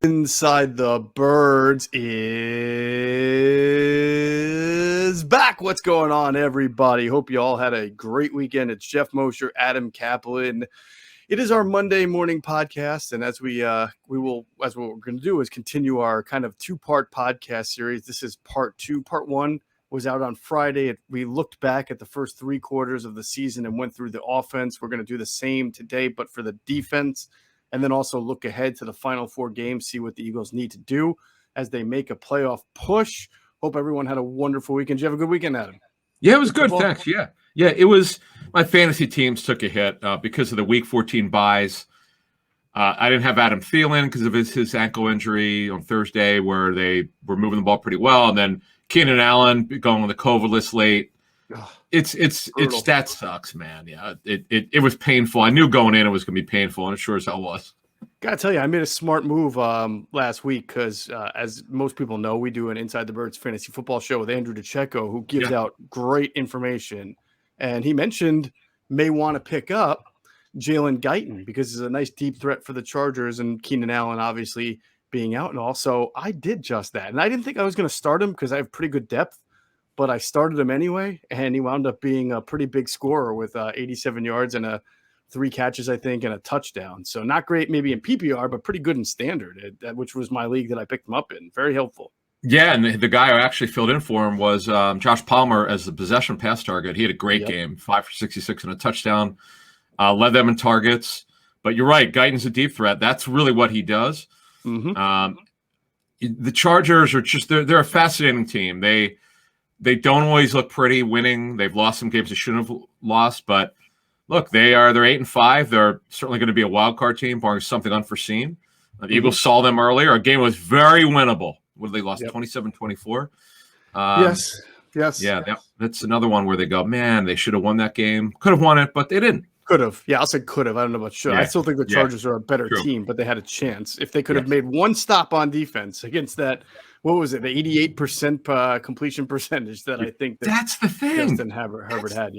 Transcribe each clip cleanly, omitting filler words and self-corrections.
Inside the Birds is back. What's going on, everybody? Hope you all had a great weekend. It's Geoff, Mosher, Adam, Caplan. It is our Monday morning podcast, and as what we're going to do is continue our kind of two-part podcast series. This is part two. Part one was out on Friday. We looked back at the first three quarters of the season and went through the offense. We're going to do the same today, but for the defense. And then also look ahead to the final four games, see what the Eagles need to do as they make a playoff push. Hope everyone had a wonderful weekend. Did you have a good weekend, Adam? Yeah, it was good. Football? Thanks. Yeah, it was. My fantasy teams took a hit because of the Week 14 buys. I didn't have Adam Thielen because of his ankle injury on Thursday, where they were moving the ball pretty well, and then Keenan Allen going on the COVID list late. It's that sucks, man. Yeah, it was painful. I knew going in it was going to be painful, and it sure as hell was. Gotta tell you, I made a smart move last week because, as most people know, we do an Inside the Birds fantasy football show with Andrew DeCecco, who gives out great information. And he mentioned may want to pick up Jalen Guyton because he's a nice deep threat for the Chargers, and Keenan Allen obviously being out and all. So I did just that, and I didn't think I was going to start him because I have pretty good depth. But I started him anyway, and he wound up being a pretty big scorer with 87 yards and 3 catches, I think, and a touchdown. So not great maybe in PPR, but pretty good in standard, which was my league that I picked him up in. Very helpful. Yeah, and the guy who actually filled in for him was Josh Palmer as the possession pass target. He had a great game, 5 for 66 and a touchdown, led them in targets. But you're right, Guyton's a deep threat. That's really what he does. Mm-hmm. The Chargers are just they're a fascinating team. They don't always look pretty winning. They've lost some games they shouldn't have lost, but look, they're 8-5. They're certainly going to be a wild card team, barring something unforeseen. The Eagles saw them earlier. Our game was very winnable. What they lost 27-24. Yes. Yeah, that's another one where they go, man, they should have won that game. Could have won it, but they didn't. Could have. Yeah, I'll say could have. I don't know about should. I still think the Chargers are a better team, but they had a chance. If they could have made one stop on defense against that, what was it, the 88% completion percentage that I think that's the thing. Justin Herbert had,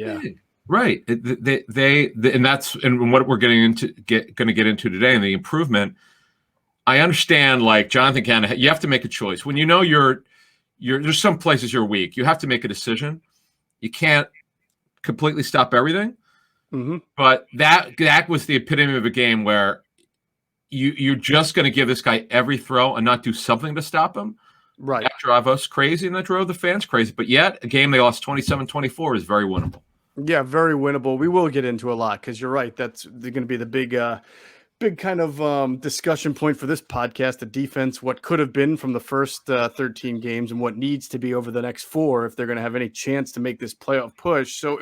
Right. And that's what we're going to get into today and the improvement. I understand, like Jonathan Cannon, you have to make a choice. When you know you're there's some places you're weak, you have to make a decision. You can't completely stop everything. Mm-hmm. But that was the epitome of a game where you're just going to give this guy every throw and not do something to stop him. Right. That drove us crazy and that drove the fans crazy. But yet, a game they lost 27-24 is very winnable. Yeah, very winnable. We will get into a lot because you're right. That's going to be the big kind of discussion point for this podcast, the defense, what could have been from the first 13 games and what needs to be over the next 4 if they're going to have any chance to make this playoff push. So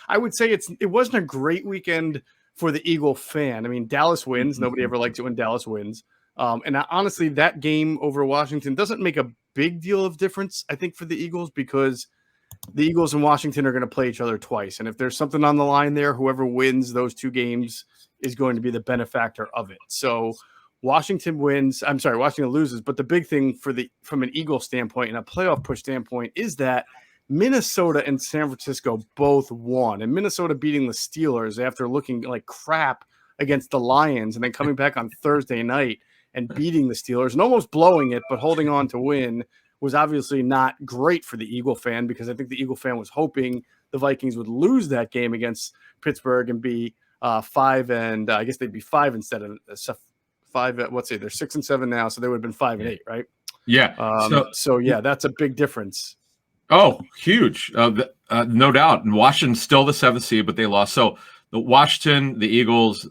I would say it wasn't a great weekend for the Eagle fan. I mean, Dallas wins. Nobody ever likes it when Dallas wins. And honestly, that game over Washington doesn't make a big deal of difference, I think, for the Eagles because the Eagles and Washington are going to play each other twice. And if there's something on the line there, whoever wins those 2 games is going to be the benefactor of it. So Washington loses. But the big thing from an Eagle standpoint and a playoff push standpoint is that Minnesota and San Francisco both won. And Minnesota beating the Steelers after looking like crap against the Lions and then coming back on Thursday night and beating the Steelers and almost blowing it, but holding on to win was obviously not great for the Eagle fan because I think the Eagle fan was hoping the Vikings would lose that game against Pittsburgh and be 5 and I guess they'd be 5 instead of 5. Let's say they're 6 and 7 now, so they would have been 5 and 8, right? Yeah. So that's a big difference. Oh, huge, no doubt. And Washington's still the 7th seed, but they lost. So the Washington, the Eagles,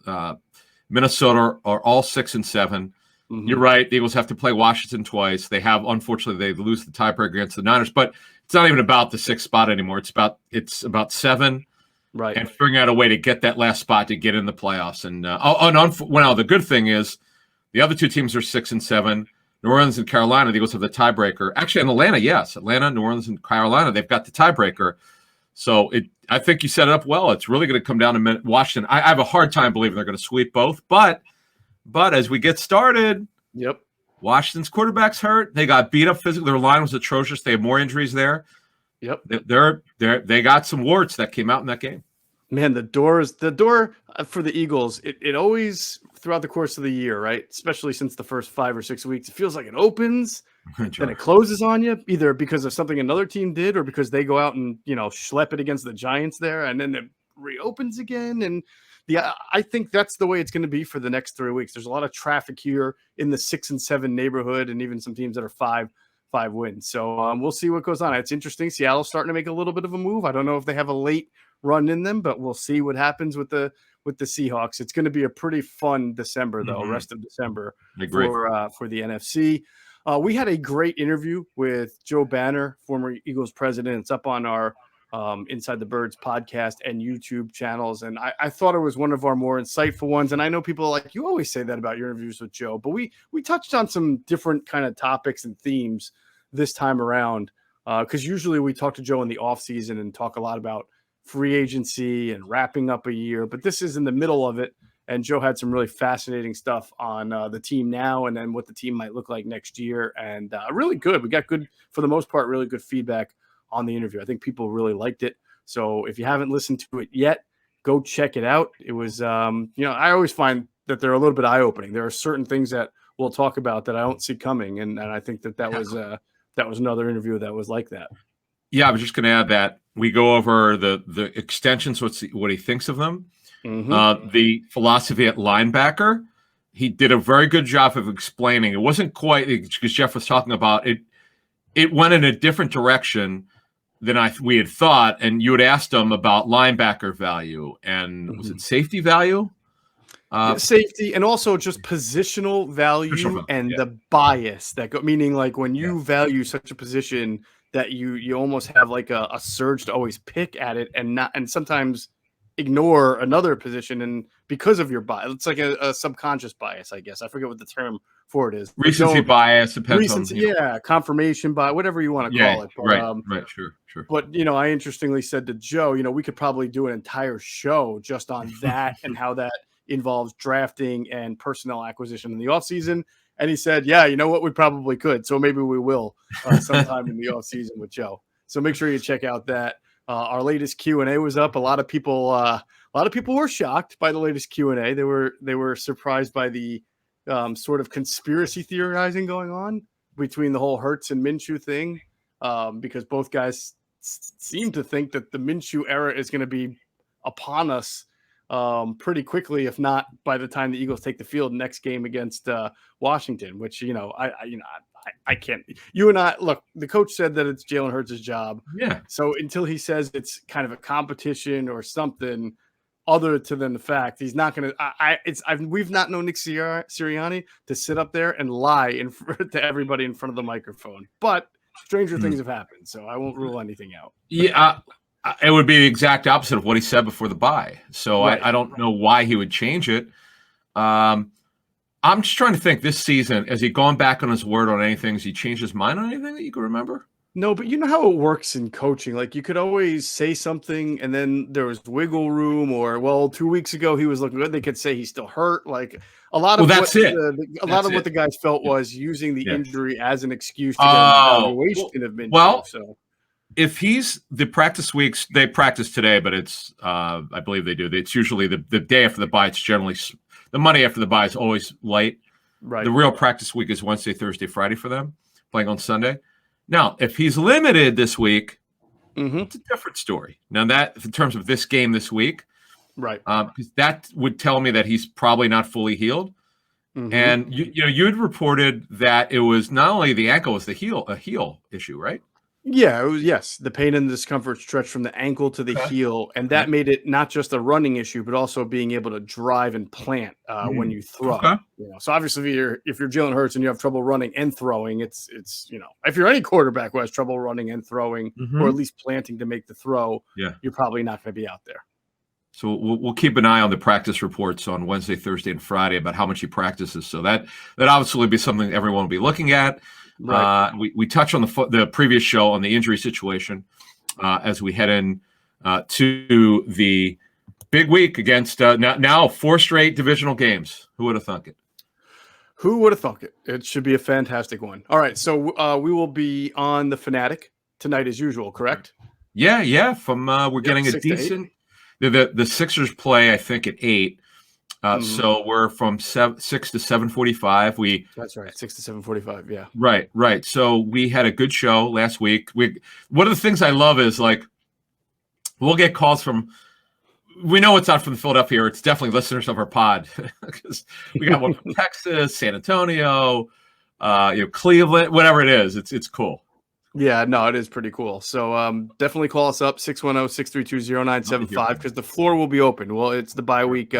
Minnesota are all 6 and 7. Mm-hmm. You're right. The Eagles have to play Washington twice. Unfortunately, they lose the tiebreaker against the Niners, but it's not even about the 6th spot anymore. It's about 7, right? And figuring out a way to get that last spot to get in the playoffs. And the good thing is the other 2 teams are 6 and 7. New Orleans and Carolina, the Eagles have the tiebreaker. Actually, in Atlanta, yes, Atlanta, New Orleans, and Carolina, they've got the tiebreaker. So I think you set it up well. It's really going to come down to Washington. I have a hard time believing they're going to sweep both, but as we get started, Washington's quarterback's hurt. They got beat up physically. Their line was atrocious. They have more injuries there. Yep. They got some warts that came out in that game. Man, the door for the Eagles, it always throughout the course of the year, right? Especially since the first 5 or 6 weeks, it feels like it opens, then Sure. it closes on you, either because of something another team did or because they go out and, schlep it against the Giants there, and then it reopens again. And I think that's the way it's going to be for the next 3 weeks. There's a lot of traffic here in the 6-7 neighborhood, and even some teams that are five wins. So we'll see what goes on. It's interesting. Seattle's starting to make a little bit of a move. I don't know if they have a late run in them, but we'll see what happens with the Seahawks. It's going to be a pretty fun December, though. Rest of December for the NFC. We had a great interview with Joe Banner, former Eagles president. It's up on our Inside the Birds podcast and YouTube channels, and I thought it was one of our more insightful ones. And I know people are like, you always say that about your interviews with Joe, but we touched on some different kind of topics and themes this time around, because usually we talk to Joe in the off season and talk a lot about free agency and wrapping up a year, but this is in the middle of it. And Joe had some really fascinating stuff on the team now, and then what the team might look like next year. And really good. We got good, for the most part, really good feedback on the interview. I think people really liked it. So if you haven't listened to it yet, go check it out. It was, I always find that they're a little bit eye-opening. There are certain things that we'll talk about that I don't see coming. And I think that was another interview that was like that. Yeah, I was just going to add that we go over the extensions, what he thinks of them, the philosophy at linebacker. He did a very good job of explaining. It wasn't quite, because Geoff was talking about it. It went in a different direction than we had thought. And you had asked him about linebacker value and was it safety value? Safety, and also just positional value and the bias that meaning like when you value such a position that you almost have like a surge to always pick at it and sometimes ignore another position, and because of your bias, it's like a subconscious bias, I guess. I forget what the term for it is. Recency bias depends on confirmation bias, whatever you want to call it. But, right, sure. But I interestingly said to Joe, we could probably do an entire show just on that and how that involves drafting and personnel acquisition in the offseason. And he said, yeah, you know what, we probably could. So maybe we will sometime in the offseason with Joe. So make sure you check out that. Our latest Q&A was up. A lot of people were shocked by the latest Q&A. They were surprised by the sort of conspiracy theorizing going on between the whole Hurts and Minshew thing, because both guys seem to think that the Minshew era is going to be upon us pretty quickly, if not by the time the Eagles take the field next game against Washington, which, I can't. You and I, look, the coach said that it's Jalen Hurts' job. Yeah. So until he says it's kind of a competition or something other than the fact, he's not going to. We've not known Nick Sirianni to sit up there and lie to everybody in front of the microphone. But stranger things have happened, so I won't rule anything out. Yeah. It would be the exact opposite of what he said before the bye. So right. I don't know why he would change it. I'm just trying to think this season, has he gone back on his word on anything? Has he changed his mind on anything that you can remember? No, but you know how it works in coaching. Like you could always say something and then there was wiggle room, or, well, 2 weeks ago he was looking good. They could say he's still hurt. Like a lot of what the guys felt was using the injury as an excuse to get an evaluation of Minshew. Well, if he's the practice weeks, they practice today, but it's I believe they do. It's usually the day after the bye. It's generally the Monday after the bye is always light. Right. The real practice week is Wednesday, Thursday, Friday for them, playing on Sunday. Now, if he's limited this week, it's a different story. Now, that in terms of this game this week, right? Because that would tell me that he's probably not fully healed. And you had reported that it was not only the ankle, it was a heel issue, right? Yeah, it was, yes. The pain and discomfort stretched from the ankle to the heel, and that made it not just a running issue, but also being able to drive and plant when you throw. Okay. So obviously, if you're Jalen Hurts and you have trouble running and throwing, it's if you're any quarterback who has trouble running and throwing, or at least planting to make the throw, you're probably not going to be out there. So we'll keep an eye on the practice reports on Wednesday, Thursday, and Friday about how much he practices. So that obviously will be something everyone will be looking at. Right. We touched on the previous show on the injury situation as we head in to the big week against now 4 straight divisional games. Who would have thunk it? Who would have thunk it? It should be a fantastic one. All right, so we will be on the Fanatic tonight as usual, correct? Yeah. We're getting a decent. The Sixers play, I think, at 8. So we're from 6 to 7:45. That's right, 6 to 7:45. Yeah. Right. So we had a good show last week. One of the things I love is like we'll get calls from. We know it's not from Philadelphia. It's definitely listeners of our pod because we got one from Texas, San Antonio, Cleveland, whatever it is. It's cool. Yeah, no, it is pretty cool. So definitely call us up, 610-632-0975, because the floor will be open. Well, it's the bye week,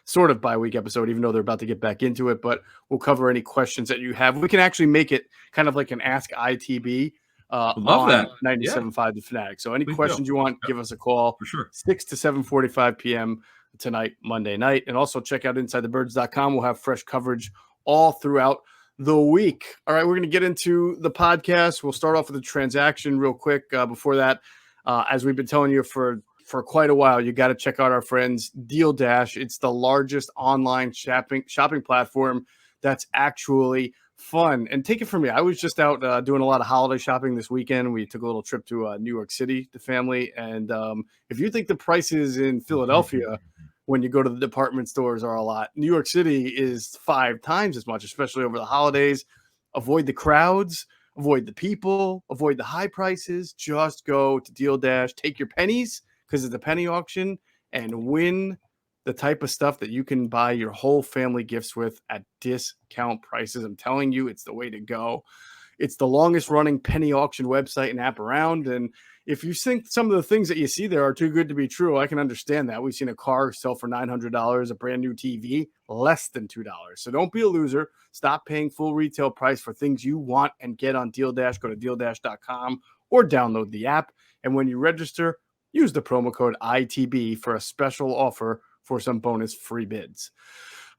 sort of bye week episode, even though they're about to get back into it. But we'll cover any questions that you have. We can actually make it kind of like an Ask ITB Love that. 97.5 The Fanatic. So any questions you want, give us a call. For sure. 6 to 7:45 p.m. tonight, Monday night. And also check out InsideTheBirds.com. We'll have fresh coverage all throughout the week. All right, we're going to get into the podcast. We'll start off with the transaction real quick. Before that, as we've been telling you for quite a while, you got to check out our friends Deal Dash. It's the largest online shopping platform that's actually fun. And take it from me, I was just out doing a lot of holiday shopping this weekend. We took a little trip to New York City, the family. And if you think the prices in Philadelphia when you go to the department stores are a lot, New York City is 5 times as much, especially over the holidays. Avoid the crowds, avoid the people, avoid the high prices. Just go to Deal Dash, take your pennies because it's a penny auction, and win the type of stuff that you can buy your whole family gifts with at discount prices. I'm telling you, it's the way to go. It's the longest running penny auction website and app around. And if you think some of the things that you see there are too good to be true, I can understand that. We've seen a car sell for $900, a brand new TV, less than $2. So don't be a loser. Stop paying full retail price for things you want and get on Deal Dash. Go to DealDash.com or download the app. And when you register, use the promo code ITB for a special offer for some bonus free bids.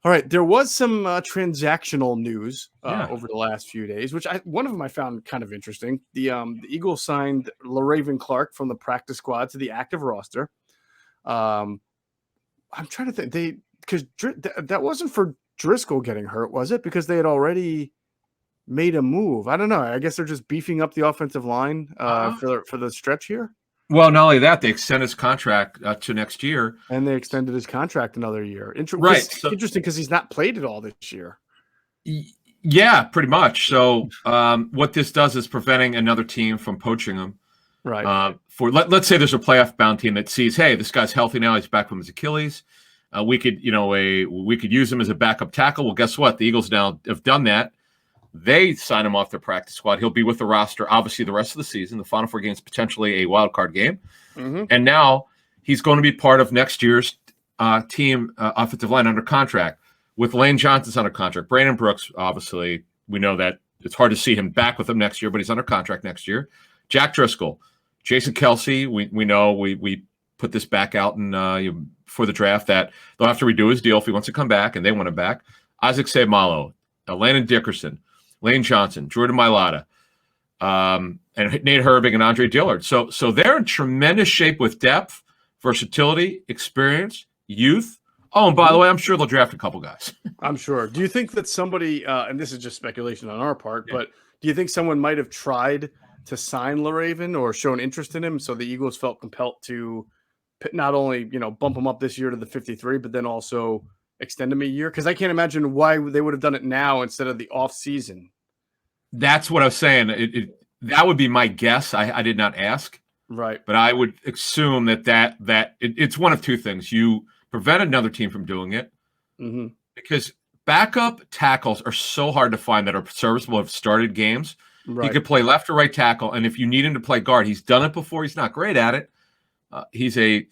All right, there was some transactional news over the last few days, which one of them I found kind of interesting. The Eagles signed LaRaven Clark from the practice squad to the active roster. I'm trying to think, because that wasn't for Driscoll getting hurt, was it? Because they had already made a move. I don't know. I guess they're just beefing up the offensive line for the stretch here. Well, not only that, they extended his contract to next year. And they extended his contract another year. Right. Interesting because he's not played it all this year. Yeah, pretty much. So what this does is preventing another team from poaching him. Right. Let's say there's a playoff-bound team that sees, hey, this guy's healthy now. He's back from his Achilles. We could use him as a backup tackle. Well, guess what? The Eagles now have done that. They sign him off their practice squad. He'll be with the roster, obviously, the rest of the season. The Final Four games, potentially a wild card game. Mm-hmm. And now he's going to be part of next year's team offensive line under contract with Lane Johnson's under contract. Brandon Brooks, obviously, we know that it's hard to see him back with them next year, but he's under contract next year. Jack Driscoll, Jason Kelsey, we know we put this back out for the draft that they'll have to redo his deal if he wants to come back, and they want him back. Isaac Seumalo, Landon Dickerson, Lane Johnson, Jordan Mailata, and Nate Herbig and Andre Dillard. So they're in tremendous shape with depth, versatility, experience, youth. Oh, and by the way, I'm sure they'll draft a couple guys. I'm sure. Do you think that somebody, and this is just speculation on our part, but do you think someone might have tried to sign LaRaven or shown interest in him so the Eagles felt compelled to not only, bump him up this year to the 53, but then also extend him a year? Because I can't imagine why they would have done it now instead of the off season. That's what I was saying. That would be my guess. I did not ask. Right. But I would assume that it's one of two things. You prevent another team from doing it because backup tackles are so hard to find that are serviceable, have started games. Right. He could play left or right tackle. And if you need him to play guard, he's done it before. He's not great at it. He's a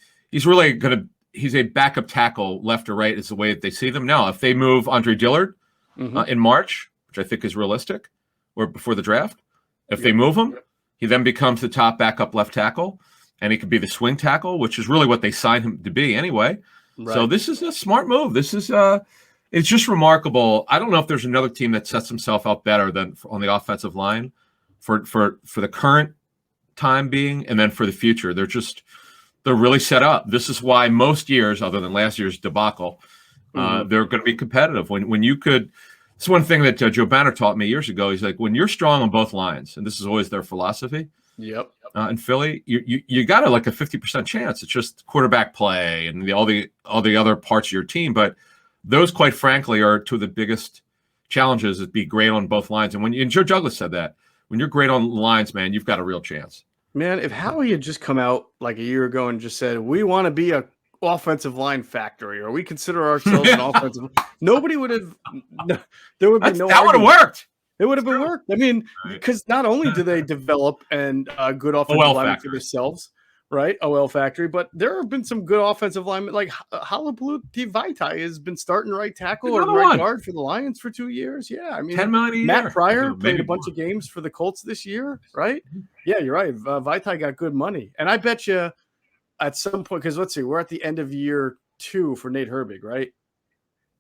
backup tackle left or right is the way that they see them. Now, if they move Andre Dillard in March, which I think is realistic, or before the draft, if they move him, he then becomes the top backup left tackle, and he could be the swing tackle, which is really what they signed him to be anyway. Right. So this is a smart move. This is it's just remarkable. I don't know if there's another team that sets himself out better than on the offensive line for the current time being, and then for the future. They're really set up. This is why most years, other than last year's debacle, they're going to be competitive. When you could, it's one thing that Joe Banner taught me years ago. He's like, when you're strong on both lines, and this is always their philosophy, Yep. in Philly, you got like a 50% chance. It's just quarterback play and all the other parts of your team. But those, quite frankly, are two of the biggest challenges. Is be great on both lines. And Joe Douglas said that when you're great on lines, man, you've got a real chance. Man, if Howie had just come out like a year ago and just said, we want to be a offensive line factory, or we consider ourselves an offensive, nobody would have, there would be no that would have worked. It would have been worked. I mean, because not only do they develop and good offensive linemen for themselves, right? OL factory, but there have been some good offensive linemen like Halapoulivaati Vaitai has been starting right tackle or right guard for the Lions for 2 years. Yeah, I mean, $10 million a year. Matt Pryor played a bunch of games for the Colts this year, right? Yeah, you're right. Vaitai got good money, and I bet you at some point, because let's see, we're at the end of year 2 for Nate Herbig, right?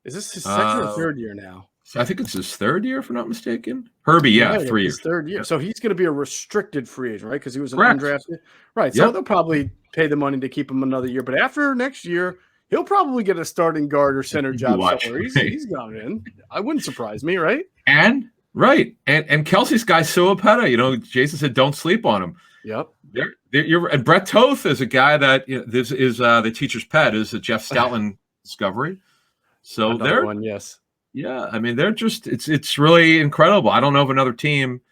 Is this his second or third year now? I think it's his third year, if I'm not mistaken. Herbie, yeah, 3 years. His third year. So he's going to be a restricted free agent, right? Because he was an undrafted. Right. So they'll probably pay the money to keep him another year. But after next year, he'll probably get a starting guard or center job somewhere. He's gone in. I wouldn't surprise me, right? And Kelsey's guy, Suapeta, Jason said don't sleep on him. Yep. And Brett Toth is a guy that this is the teacher's pet, is a Jeff Stoutland discovery. So another one, yes. Yeah, I mean, they're just it's really incredible. I don't know of another team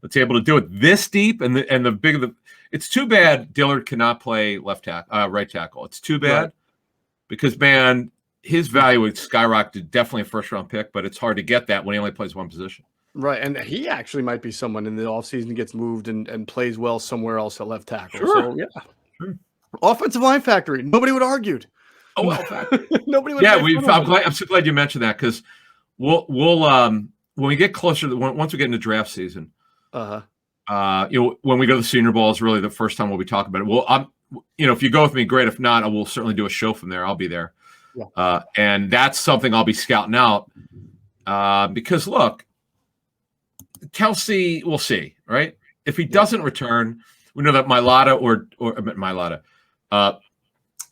that's able to do it this deep and the big of the. It's too bad Dillard cannot play right tackle. It's too bad because, man, his value would skyrocket, definitely a first-round pick, but it's hard to get that when he only plays one position. Right, and he actually might be someone in the offseason gets moved and plays well somewhere else at left tackle. Sure. So, yeah. Sure. Offensive line factory. Nobody would have argued. Nobody would have I'm so glad you mentioned that because we'll when we get closer, once we get into draft season, when we go to the Senior Bowl is really the first time we'll be talking about it. Well, if you go with me, great. If not, I will certainly do a show from there. I'll be there. Yeah. And that's something I'll be scouting out because, look, Kelsey, we'll see, right? If he doesn't return, we know that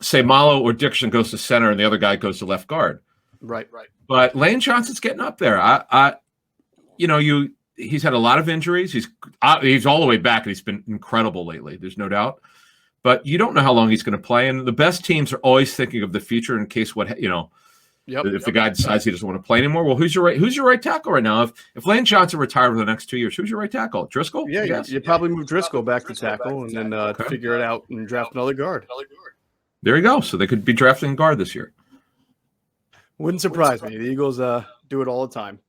say Malo or Dickerson goes to center and the other guy goes to left guard. Right. But Lane Johnson's getting up there. He's had a lot of injuries. He's all the way back, and he's been incredible lately. There's no doubt. But you don't know how long he's going to play, and the best teams are always thinking of the future in case if the guy decides he doesn't want to play anymore. Well, who's your right tackle right now? If Lane Johnson retired for the next 2 years, who's your right tackle? Driscoll? Yeah, you probably move Driscoll back to tackle and then figure it out and draft another guard. There you go. So they could be drafting guard this year. Wouldn't surprise me. The Eagles do it all the time.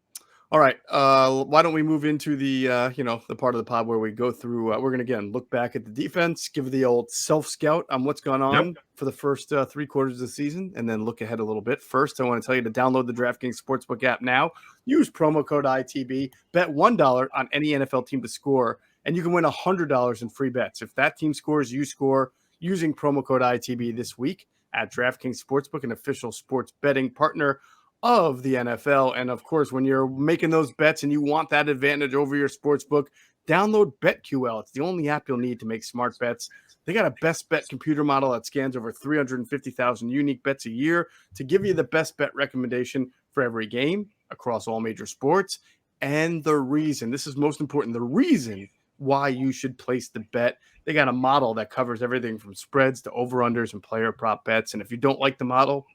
All right. Why don't we move into the the part of the pod where we go through? We're going to again look back at the defense, give the old self scout on what's gone on for the first 3 quarters of the season, and then look ahead a little bit. First, I want to tell you to download the DraftKings Sportsbook app now. Use promo code ITB. Bet $1 on any NFL team to score, and you can win $100 in free bets. If that team scores, you score using promo code ITB this week at DraftKings Sportsbook, an official sports betting partner of the NFL. And of course, when you're making those bets and you want that advantage over your sportsbook, download BetQL. It's the only app you'll need to make smart bets. They got a best bet computer model that scans over 350,000 unique bets a year to give you the best bet recommendation for every game across all major sports. And this is most important, the reason why you should place the bet. They got a model that covers everything from spreads to over-unders and player prop bets. And if you don't like the model,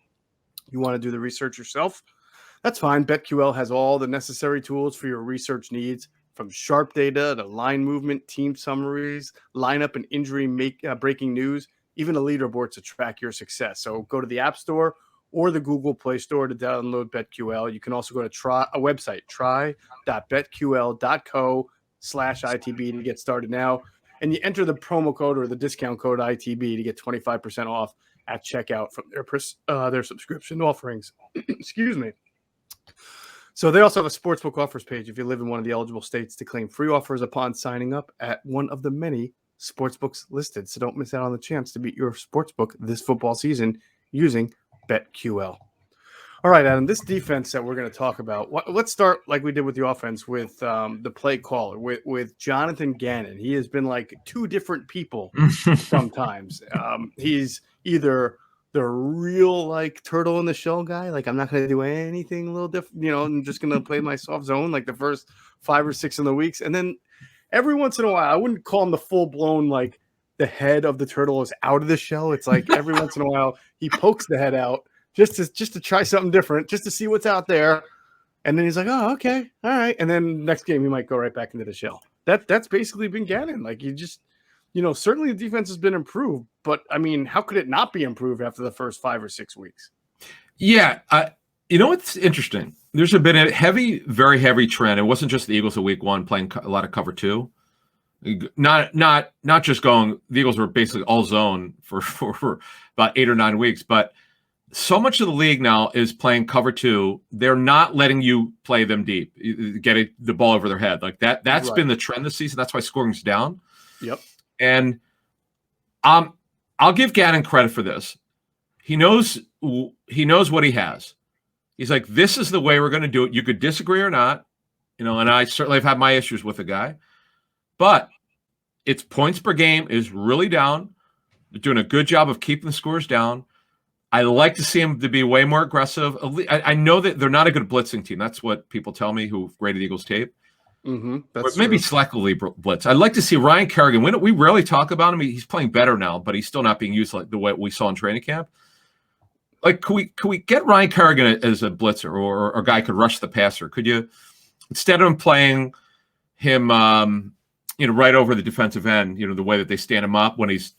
you want to do the research yourself, that's fine. BetQL has all the necessary tools for your research needs, from sharp data to line movement, team summaries, lineup and injury breaking news, even a leaderboard to track your success. So go to the App Store or the Google Play Store to download BetQL. You can also go to a website, try.betql.co/ITB to get started now. And you enter the promo code or the discount code ITB to get 25% off at checkout from their subscription offerings. Excuse me. So they also have a sportsbook offers page if you live in one of the eligible states to claim free offers upon signing up at one of the many sportsbooks listed. So don't miss out on the chance to beat your sportsbook this football season using BetQL. All right, Adam, this defense that we're going to talk about, let's start like we did with the offense with the play caller, with Jonathan Gannon. He has been like 2 different people sometimes. He's either the real like turtle in the shell guy, like I'm not going to do anything a little different, I'm just going to play my soft zone like the first 5 or 6 in the weeks. And then every once in a while, I wouldn't call him the full blown like the head of the turtle is out of the shell. It's like every once in a while he pokes the head out just to try something different, just to see what's out there. And then he's like, oh, okay, all right. And then next game he might go right back into the shell. That's basically been Gannon. Like you just, certainly the defense has been improved, but I mean, how could it not be improved after the first 5 or 6 weeks? Yeah, what's interesting? There's been a very heavy trend. It wasn't just the Eagles of Week 1 playing a lot of cover 2. Not just going. The Eagles were basically all zone for about 8 or 9 weeks, but so much of the league now is playing cover 2. They're not letting you play them deep, get the ball over their head like that. That's been the trend this season. That's why scoring's down. Yep. And I'll give Gannon credit for this. He knows what he has. He's like, this is the way we're going to do it. You could disagree or not, and I certainly have had my issues with the guy, but its points per game is really down. They're doing a good job of keeping the scores down. I like to see him to be way more aggressive. I know that they're not a good blitzing team. That's what people tell me who've graded Eagles tape. That's maybe selectively blitz. I'd like to see Ryan Kerrigan. We rarely talk about him. He's playing better now, but he's still not being used like the way we saw in training camp. Like, could we get Ryan Kerrigan as a blitzer or a guy could rush the passer? Could you, instead of him playing him, right over the defensive end, the way that they stand him up when he's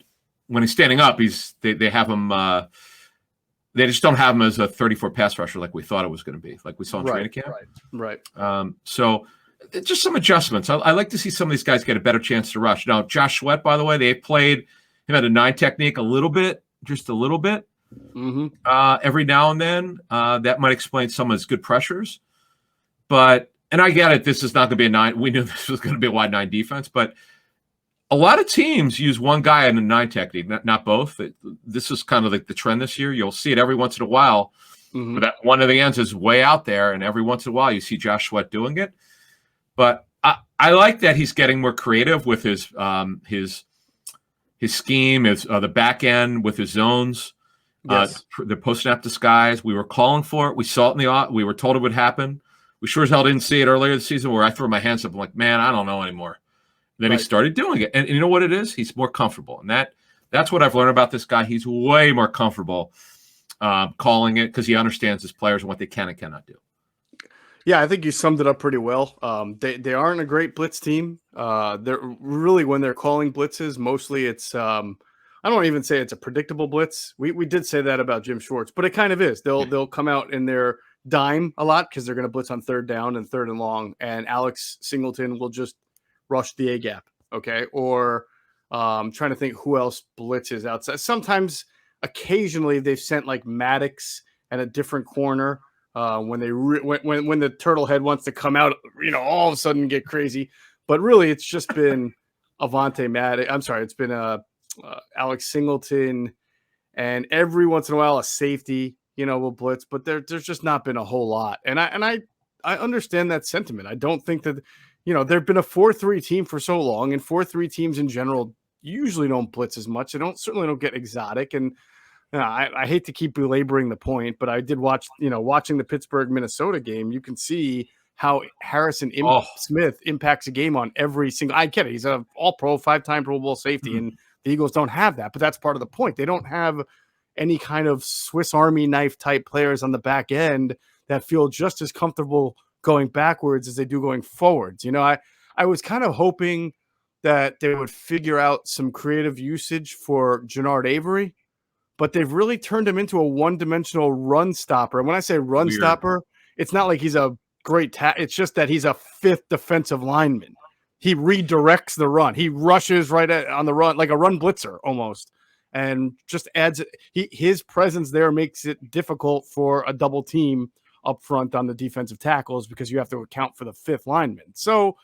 standing up, they have him. They just don't have him as a 34 pass rusher like we thought it was going to be, like we saw in training camp. Right. So just some adjustments. I like to see some of these guys get a better chance to rush. Now, Josh Sweat, by the way, they played him at a 9 technique just a little bit. Every now and then. That might explain some of his good pressures. And I get it, this is not going to be a 9. We knew this was going to be a wide 9 defense, but a lot of teams use one guy in a 9 technique, not both. This is kind of like the trend this year. You'll see it every once in a while. But that one of the ends is way out there, and every once in a while you see Josh Sweat doing it. But I like that he's getting more creative with his scheme, the back end with his zones. Yes. The post-snap disguise, we were calling for it. We saw it we were told it would happen. We sure as hell didn't see it earlier this season where I threw my hands up. I'm like, man, I don't know anymore. Then he started doing it. And you know what it is? He's more comfortable. And that's what I've learned about this guy. He's way more comfortable calling it because he understands his players and what they can and cannot do. Yeah, I think you summed it up pretty well. They aren't a great blitz team. They're really, when they're calling blitzes, mostly it's I don't even say it's a predictable blitz. We did say that about Jim Schwartz, but it kind of is. They'll come out in their dime a lot because they're going to blitz on 3rd down and 3rd and long, and Alex Singleton will just rush the A gap. Okay, or trying to think who else blitzes outside. Sometimes, occasionally, they've sent like Maddox at a different corner when when the turtle head wants to come out, all of a sudden get crazy. But really, it's just been Avante Maddox. I'm sorry, it's been Alex Singleton, and every once in a while a safety, will blitz, but there's just not been a whole lot. And I understand that sentiment. I don't think that, there've been a 4-3 team for so long, and 4-3 teams in general usually don't blitz as much. They certainly don't get exotic. And I hate to keep belaboring the point, but I did watch, watching the Pittsburgh Minnesota game, you can see how Harrison Smith impacts a game on every single. I get it. He's an all-pro, 5-time Pro Bowl safety, and the Eagles don't have that, but that's part of the point. They don't have any kind of Swiss Army knife type players on the back end that feel just as comfortable going backwards as they do going forwards. I was kind of hoping that they would figure out some creative usage for Jannard Avery, but they've really turned him into a one-dimensional run stopper. And when I say run stopper, it's not like he's a great it's just that he's a 5th defensive lineman. He redirects the run. He rushes right on the run, like a run blitzer almost, and just adds his presence there makes it difficult for a double team up front on the defensive tackles because you have to account for the 5th lineman. So,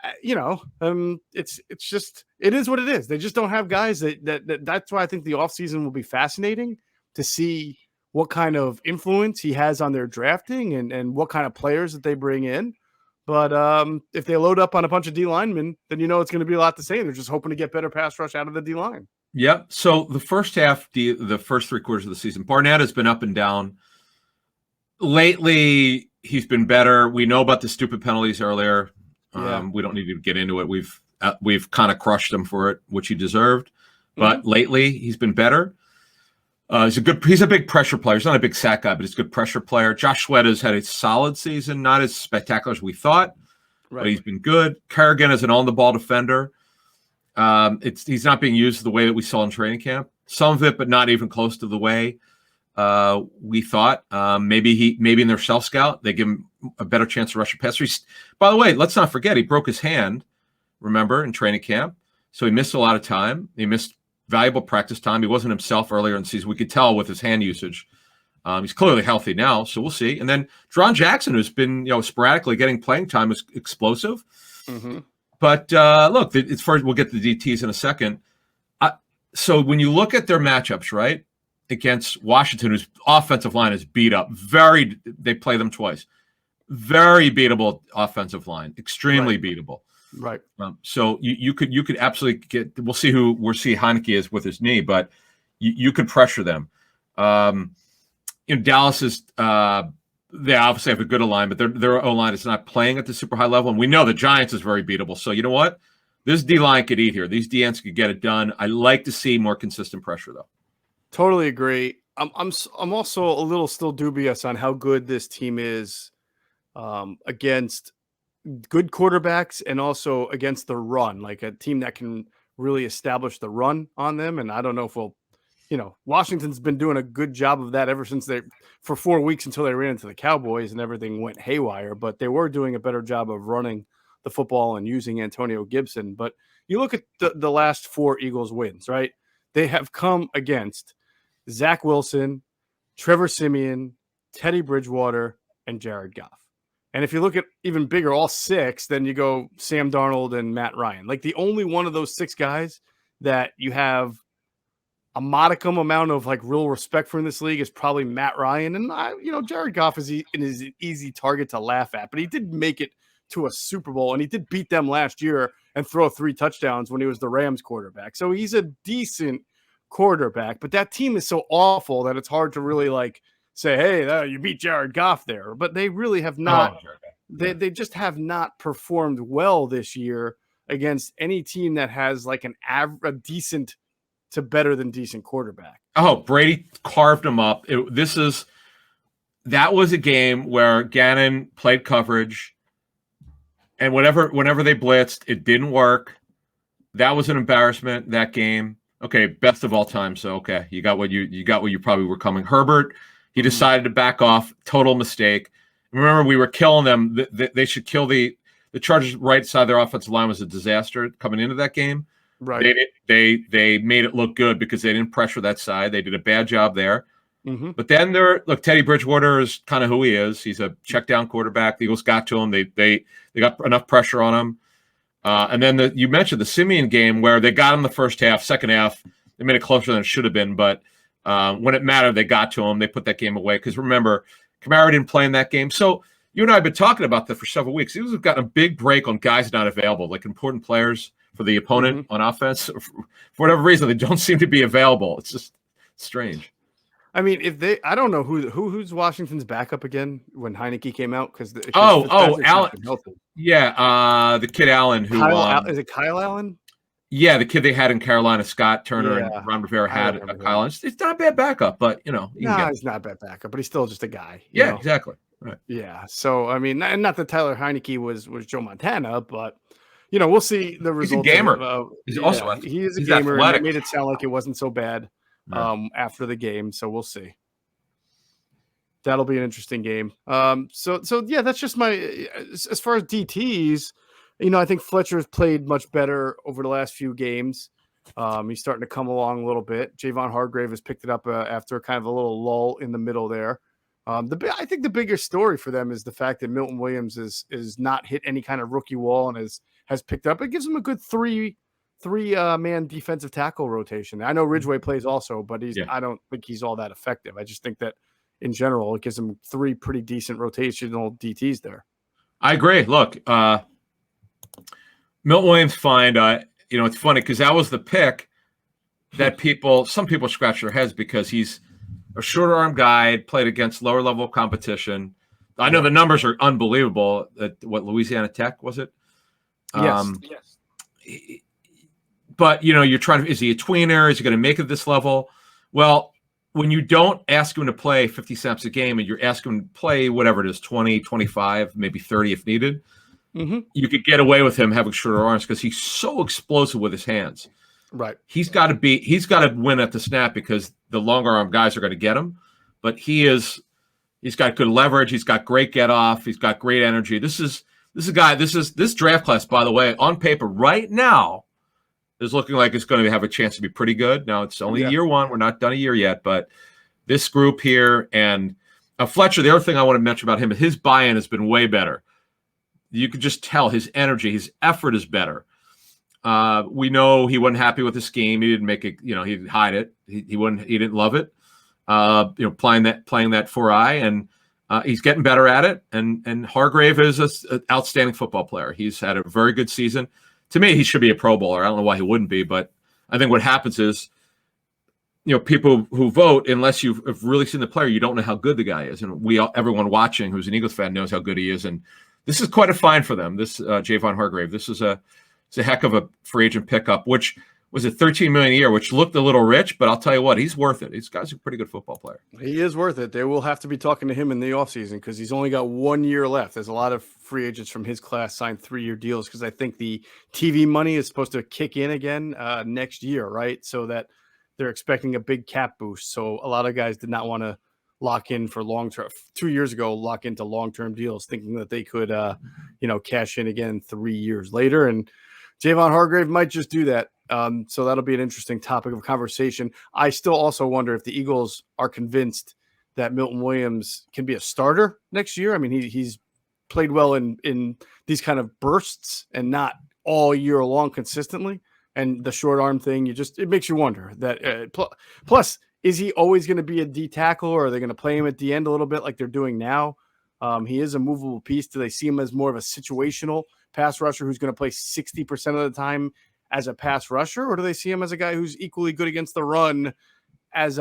it's just, it is what it is. They just don't have guys that's why I think the offseason will be fascinating to see what kind of influence he has on their drafting and what kind of players that they bring in. But if they load up on a bunch of D linemen, then it's going to be a lot the same. They're just hoping to get better pass rush out of the D line. Yep. So the first half, the first 3 quarters of the season, Barnett has been up and down. Lately, he's been better. We know about the stupid penalties earlier. Yeah. We don't need to get into it. We've kind of crushed him for it, which he deserved. But lately, he's been better. He's a big pressure player. He's not a big sack guy, but he's a good pressure player. Josh Sweat has had a solid season, not as spectacular as we thought, but he's been good. Kerrigan is an on-the-ball defender. He's not being used the way that we saw in training camp. Some of it, but not even close to the way we thought. Maybe in their self scout they give him a better chance to rush a passer. By the way, let's not forget he broke his hand. Remember, in training camp, so he missed a lot of time. He missed valuable practice time. He wasn't himself earlier in the season. We could tell with his hand usage. He's clearly healthy now, so we'll see. And then Dron Jackson, who's been sporadically getting playing time, is explosive. But look, it's first. We'll get to the DTs in a second. So when you look at their matchups, right, against Washington, whose offensive line is beat up, they play them twice. Very beatable offensive line, extremely beatable. Right. So you could absolutely get. We'll see Heineke is with his knee, but you could pressure them. Dallas is. They obviously have a good line, but their O-line is not playing at the super high level, and we know the Giants is very beatable. So you know what? This D-line could eat here. These DNs could get it done. I like to see more consistent pressure, though. Totally agree. I'm also a little still dubious on how good this team is against good quarterbacks and also against the run, like a team that can really establish the run on them. And I don't know if Washington's been doing a good job of that ever since for 4 weeks until they ran into the Cowboys and everything went haywire, but they were doing a better job of running the football and using Antonio Gibson. But you look at the last 4 Eagles wins, right? They have come against Zach Wilson, Trevor Siemian, Teddy Bridgewater, and Jared Goff. And if you look at even bigger, all 6, then you go Sam Darnold and Matt Ryan. Like the only one of those 6 guys that you have a modicum amount of like real respect for in this league is probably Matt Ryan. And Jared Goff is an easy target to laugh at, but he did make it to a Super Bowl and he did beat them last year and throw 3 touchdowns when he was the Rams quarterback. So he's a decent quarterback, but that team is so awful that it's hard to really like say, hey, you beat Jared Goff there. But they really have not. They just have not performed well this year against any team that has like a decent to better than decent quarterback. Oh, Brady carved him up. That was a game where Gannon played coverage, and whenever they blitzed, it didn't work. That was an embarrassment, that game. Okay, best of all time. So okay, you got what you probably were coming. Herbert, he decided to back off. Total mistake. Remember, we were killing them. They should kill the Chargers' right side of their offensive line was a disaster coming into that game. Right. They made it look good because they didn't pressure that side. They did a bad job there. But then Teddy Bridgewater is kind of who he is. He's a check down quarterback. The Eagles got to him. They got enough pressure on him. And then you mentioned the Simeon game where they got him the first half. Second half, they made it closer than it should have been. But when it mattered, they got to him. They put that game away. Because remember, Kamara didn't play in that game. So you and I have been talking about that for several weeks. Eagles have gotten a big break on guys not available, like important players for the opponent on offense. For whatever reason, they don't seem to be available. It's just strange. I mean, I don't know who's Washington's backup again when Heineke came out because Allen, yeah, the kid Allen is it Kyle Allen? Yeah, the kid they had in Carolina, Scott Turner and Ron Rivera had Kyle Allen. It's not a bad backup, but he's not a bad backup, but he's still just a guy. Yeah, exactly. Right. Yeah, so I mean, not that Tyler Heineke was Joe Montana, but we'll see the results. He's a gamer. He's also he is a gamer. And it made it sound like it wasn't so bad. After the game, so we'll see. That'll be an interesting game. So yeah, that's just as far as DTs. I think Fletcher's played much better over the last few games. He's starting to come along a little bit. Javon Hargrave has picked it up after kind of a little lull in the middle there. I think the bigger story for them is the fact that Milton Williams is not hit any kind of rookie wall and has picked up. It gives him a good three man defensive tackle rotation. I know Ridgeway plays also, but I don't think he's all that effective. I just think that in general, it gives him 3 pretty decent rotational DTs there. I agree. Look, Milton Williams it's funny because that was the pick that some people scratch their heads because he's a shorter arm guy, played against lower level competition. I know the numbers are unbelievable. What Louisiana Tech was it? Yes. Yes. But you're trying to. Is he a tweener? Is he going to make it this level? Well, when you don't ask him to play 50 snaps a game and you're asking him to play whatever it is, 20, 25, maybe 30 if needed, you could get away with him having shorter arms because he's so explosive with his hands. Right. He's got to win at the snap because the longer arm guys are going to get him. But he's got good leverage. He's got great get off. He's got great energy. This draft class, by the way, on paper right now is looking like it's going to have a chance to be pretty good. Now it's only year one. We're not done a year yet, but this group here and Fletcher, the other thing I want to mention about him, his buy-in has been way better. You could just tell his energy, his effort is better. We know he wasn't happy with the scheme. He didn't make it, he'd hide it. He didn't love it. Playing that 4-eye, and he's getting better at it. And Hargrave is an outstanding football player. He's had a very good season. To me, he should be a Pro Bowler. I don't know why he wouldn't be, but I think what happens is, people who vote, unless you've really seen the player, you don't know how good the guy is. And everyone watching who's an Eagles fan knows how good he is. And this is quite a find for them. This Javon Hargrave. This is it's a heck of a free agent pickup, which was at $13 million a year, which looked a little rich, but I'll tell you what, he's worth it. This guy's a pretty good football player. He is worth it. They will have to be talking to him in the offseason because he's only got 1 year left. There's a lot of free agents from his class signed 3-year deals because I think the TV money is supposed to kick in again next year, right? So that they're expecting a big cap boost. So a lot of guys did not want to lock in for long-term. 2 years ago, lock into long-term deals thinking that they could, cash in again 3 years later. And Javon Hargrave might just do that. So that'll be an interesting topic of conversation. I still also wonder if the Eagles are convinced that Milton Williams can be a starter next year. I mean, he's played well in these kind of bursts and not all year long consistently. And the short arm thing, it makes you wonder that. Plus, is he always going to be a D tackle, or are they going to play him at the end a little bit like they're doing now? He is a movable piece. Do they see him as more of a situational pass rusher who's going to play 60% of the time as a pass rusher, or do they see him as a guy who's equally good against the run as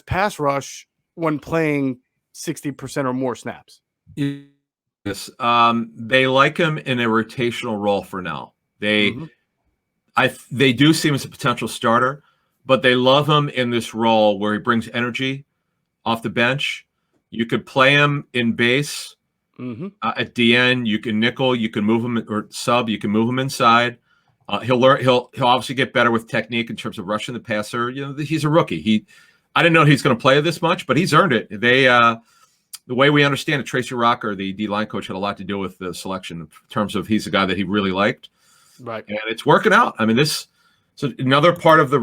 pass rush when playing 60% or more snaps? Yes. They like him in a rotational role for now. They do see him as a potential starter, but they love him in this role where he brings energy off the bench. You could play him in base at DN. You can nickel. You can move him or sub. You can move him inside. He'll learn. He'll obviously get better with technique in terms of rushing the passer. He's a rookie. I didn't know he's going to play this much, but he's earned it. The way we understand it, Tracy Rocker, the D-line coach, had a lot to do with the selection in terms of he's a guy that he really liked. Right. And it's working out. I mean, so another part of the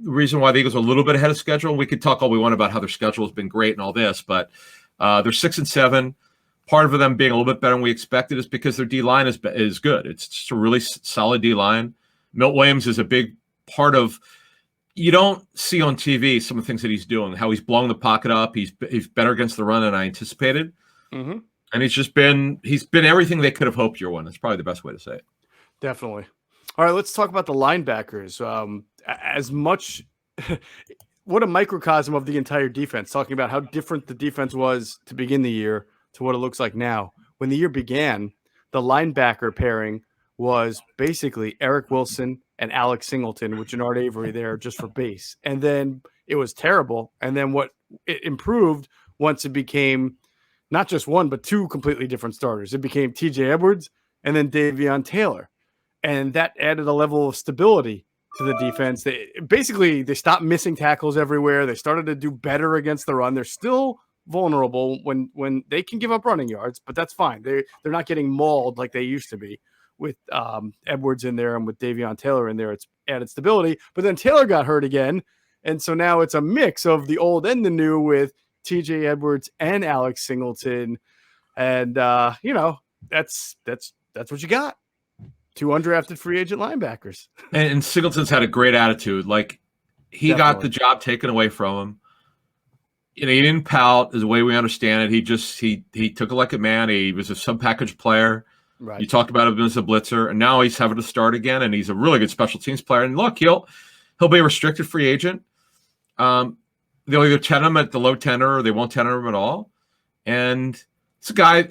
reason why the Eagles are a little bit ahead of schedule. We could talk all we want about how their schedule has been great and all this, but they're 6-7. Part of them being a little bit better than we expected is because their D-line is good. It's just a really solid D-line. Milt Williams is a big part of. You don't see on TV some of the things that he's doing, how he's blowing the pocket up. He's better against the run than I anticipated. And he's been everything they could have hoped year one. That's probably the best way to say it. Definitely. All right, let's talk about the linebackers. As much, what a microcosm of the entire defense, talking about how different the defense was to begin the year to what it looks like now. When the year began, the linebacker pairing was basically Eric Wilson and Alex Singleton with Jannard Avery there just for base. And then it was terrible. And then it improved once it became not just one, but two completely different starters. It became TJ Edwards and then Davion Taylor. And that added a level of stability to the defense. They stopped missing tackles everywhere. They started to do better against the run. They're still vulnerable when they can give up running yards, but that's fine. They're not getting mauled like they used to be with Edwards in there and with Davion Taylor in there. It's added stability, but then Taylor got hurt again. And so now it's a mix of the old and the new with TJ Edwards and Alex Singleton. And, that's what you got. 2 undrafted free agent linebackers. And Singleton's had a great attitude. Like, he Definitely got the job taken away from him. He didn't pout, is the way we understand it. He took it like a man. He was a sub-package player. Right. You talked about him as a blitzer, and now he's having to start again, and he's a really good special teams player. And look, he'll be a restricted free agent. They'll either tender him at the low tender or they won't tender him at all. And this guy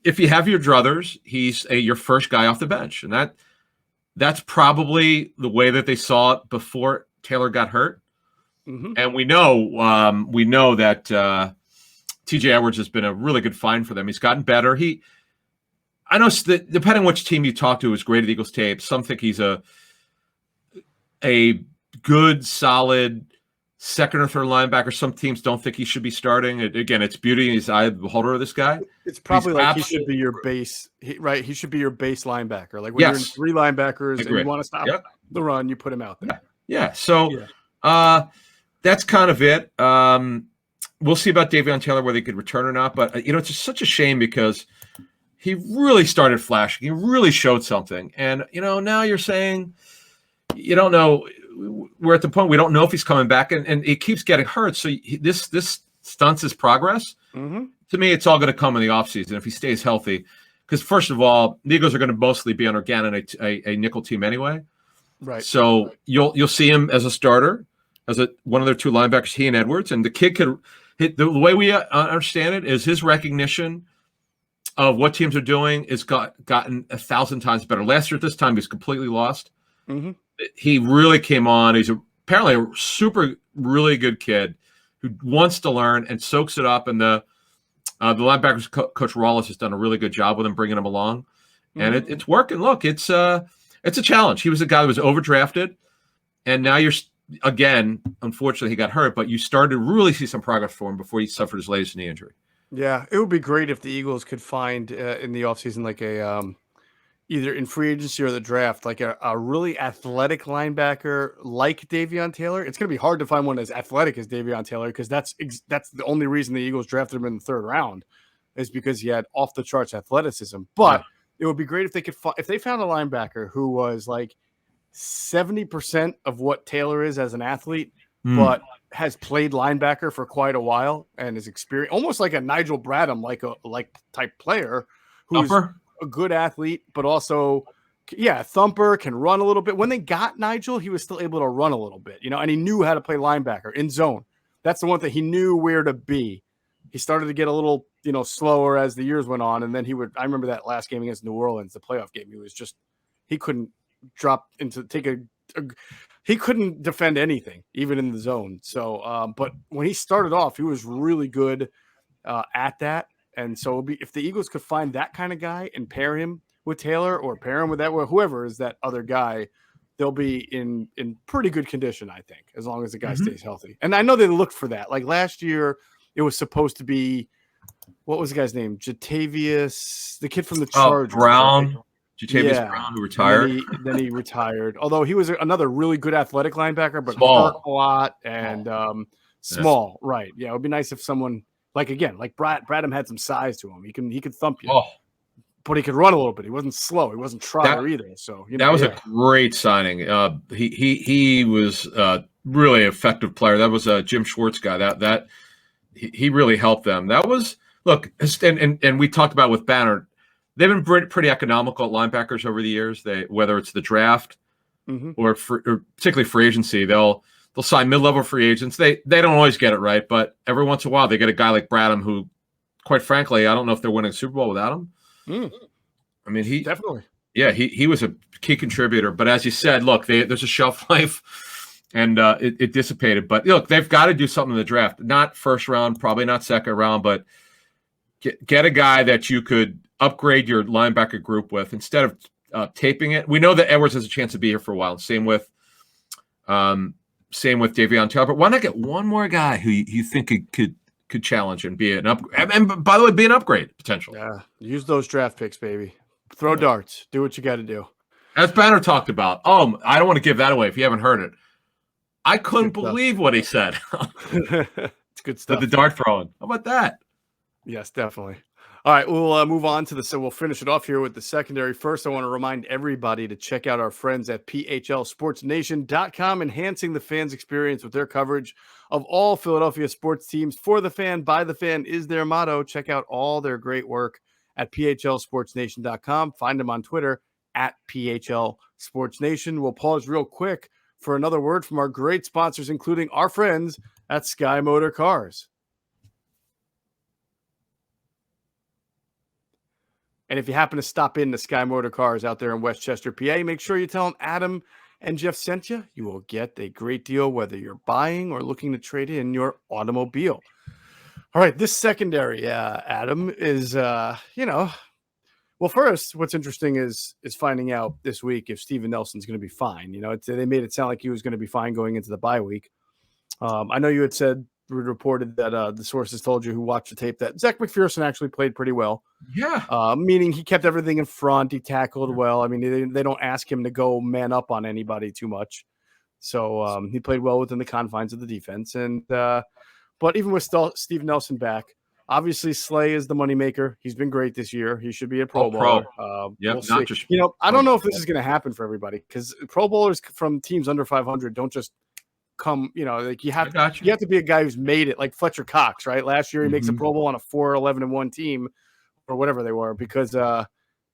if you have your druthers, he's your first guy off the bench, and that's probably the way that they saw it before Taylor got hurt. Mm-hmm. And we know that TJ Edwards has been a really good find for them. He's gotten better. I know that depending on which team you talk to, is great at Eagles tape. Some think he's a good, solid second or third linebacker. Some teams don't think he should be starting. Again, it's beauty in his eye, the beholder of this guy. It's probably he should be your base, right? He should be your base linebacker. Like when you're in 3 linebackers and you want to stop the run, you put him out there. Yeah. So that's kind of it. We'll see about Davion Taylor, whether he could return or not. But it's just such a shame because he really started flashing. He really showed something. And now you're saying you don't know. We're at the point we don't know if he's coming back, and he keeps getting hurt. So this stunts his progress. Mm-hmm. To me, it's all going to come in the offseason if he stays healthy. Because first of all, the Eagles are going to mostly be under Gannon, a nickel team anyway. Right. So you'll see him as a starter, as one of their 2 linebackers, he and Edwards. And the kid could hit. The way we understand it is his recognition of what teams are doing is gotten 1,000 times better. Last year at this time, he was completely lost. Mm-hmm. He really came on. He's apparently a super, really good kid who wants to learn and soaks it up. And the linebackers coach Wallace has done a really good job with him, bringing him along, and it's working. Look, it's a challenge. He was a guy that was overdrafted, and now again. Unfortunately, he got hurt, but you started to really see some progress for him before he suffered his latest knee injury. Yeah, it would be great if the Eagles could find in the offseason like either in free agency or the draft, like a really athletic linebacker like Davion Taylor. It's going to be hard to find one as athletic as Davion Taylor because that's the only reason the Eagles drafted him in the 3rd round is because he had off the charts athleticism. But it would be great if they could if they found a linebacker who was like 70% of what Taylor is as an athlete, but has played linebacker for quite a while and is experienced, almost like a Nigel Bradham like type player who's a good athlete, but also, thumper, can run a little bit. When they got Nigel, he was still able to run a little bit, and he knew how to play linebacker in zone. That's the one thing. He knew where to be. He started to get a little, slower as the years went on. And then I remember that last game against New Orleans, the playoff game, he couldn't drop into, he couldn't defend anything, even in the zone. So, but when he started off, he was really good at that. And so if the Eagles could find that kind of guy and pair him with Taylor or pair him with whoever is that other guy, they'll be in pretty good condition, I think, as long as the guy stays healthy. And I know they looked for that. Like last year, it was supposed to be, what was the guy's name? Jatavius, the kid from the Chargers. Brown. Jatavius Brown, who retired. Then he retired. Although he was another really good athletic linebacker, but small. Hurt a lot and small. Right. Yeah, it would be nice if someone like Bradham had some size to him. He could thump you. But he could run a little bit. He wasn't slow. He wasn't Trotter either. So that was a great signing. He was a really effective player. That was a Jim Schwartz guy. That he really helped them. That was and we talked about with Banner. They've been pretty economical at linebackers over the years. Whether it's the draft or particularly free agency, they'll sign mid-level free agents. They don't always get it right, but every once in a while they get a guy like Bradham who, quite frankly, I don't know if they're winning a Super Bowl without him. I mean, he definitely. Yeah, he was a key contributor. But as you said, look, there's a shelf life, and it dissipated. But look, they've got to do something in the draft. Not first round, probably not second round, but get a guy that you could upgrade your linebacker group with instead of taping it. We know that Edwards has a chance to be here for a while. Same with Davion Taylor. But why not get one more guy who you think could challenge and be an upgrade? And by the way, be an upgrade potential. Yeah, use those draft picks, baby. Throw darts. Do what you got to do. As Banner talked about. I don't want to give that away if you haven't heard it. I couldn't believe what he said. It's good stuff. With the dart throwing. How about that? Yes, definitely. All right, we'll move on to so we'll finish it off here with the secondary. First, I want to remind everybody to check out our friends at phlsportsnation.com, enhancing the fans' experience with their coverage of all Philadelphia sports teams. For the fan, by the fan is their motto. Check out all their great work at phlsportsnation.com. Find them on Twitter at phlsportsnation. We'll pause real quick for another word from our great sponsors, including our friends at Sky Motor Cars. And if you happen to stop in the Sky Motor Cars out there in Westchester, PA, make sure you tell them Adam and Geoff sent you. You will get a great deal whether you're buying or looking to trade in your automobile. All right, this secondary, Adam, is well, first, what's interesting is finding out this week if Steven Nelson's going to be fine. They made it sound like he was going to be fine going into the bye week. I know you had said, reported that the sources told you who watched the tape that Zach McPherson actually played pretty well. Yeah. Meaning he kept everything in front. He tackled well. I mean, they don't ask him to go man up on anybody too much. So he played well within the confines of the defense. And but even with Steve Nelson back, obviously Slay is the moneymaker. He's been great this year. He should be a Pro Bowler. Yep, we'll not see. just I don't know if this is going to happen for everybody because Pro Bowlers from teams under 500 don't just come. Like you have to be a guy who's made it, like Fletcher Cox, right? Last year he makes a Pro Bowl on a 4-11-1 team or whatever they were because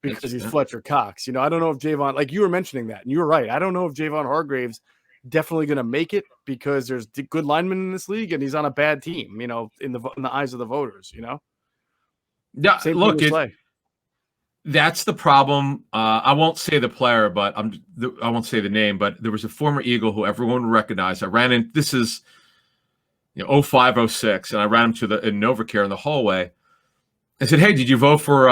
he's Fletcher Cox. I don't know if Javon, like you were mentioning that, and you were right. I don't know if Javon Hargrave's definitely going to make it because there's good linemen in this league and he's on a bad team, in the eyes of the voters, Yeah, look, that's the problem. I won't say the player, but I won't say the name, but there was a former Eagle who everyone recognized. I ran in, this is 05, 06, and I ran into in Novacare in the hallway. I said, "Hey, did you vote for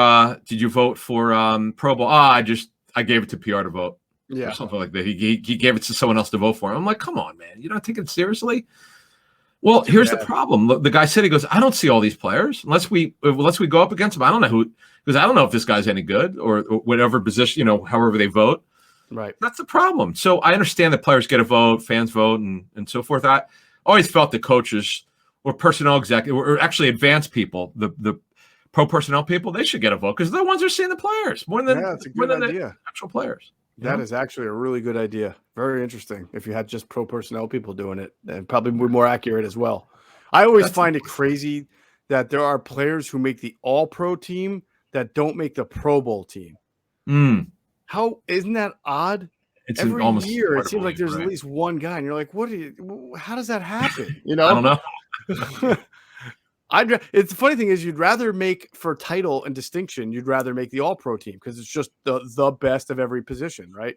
Pro Bowl?" I gave it to PR to vote. Yeah, or something like that. He gave it to someone else to vote for him. I'm like, come on, man, you're not taking it seriously. Well, here's the problem. Look, the guy said, he goes, I don't see all these players unless we go up against them. I don't know who, because I don't know if this guy's any good or whatever position, however they vote. Right. That's the problem. So I understand that players get a vote, fans vote, and so forth. I always felt that coaches or personnel executives or actually advanced people, the pro personnel people, they should get a vote because they're the ones who are seeing the players more than the actual players. That is actually a really good idea. Very interesting. If you had just pro personnel people doing it, and probably more accurate as well. I always find it crazy that there are players who make the All-Pro team that don't make the Pro Bowl team. How isn't that odd? It's every almost year it seems like there's at least one guy, and you're like, how does that happen? I don't know. It's the funny thing is you'd rather make for title and distinction, you'd rather make the All-Pro team because it's just the best of every position, right?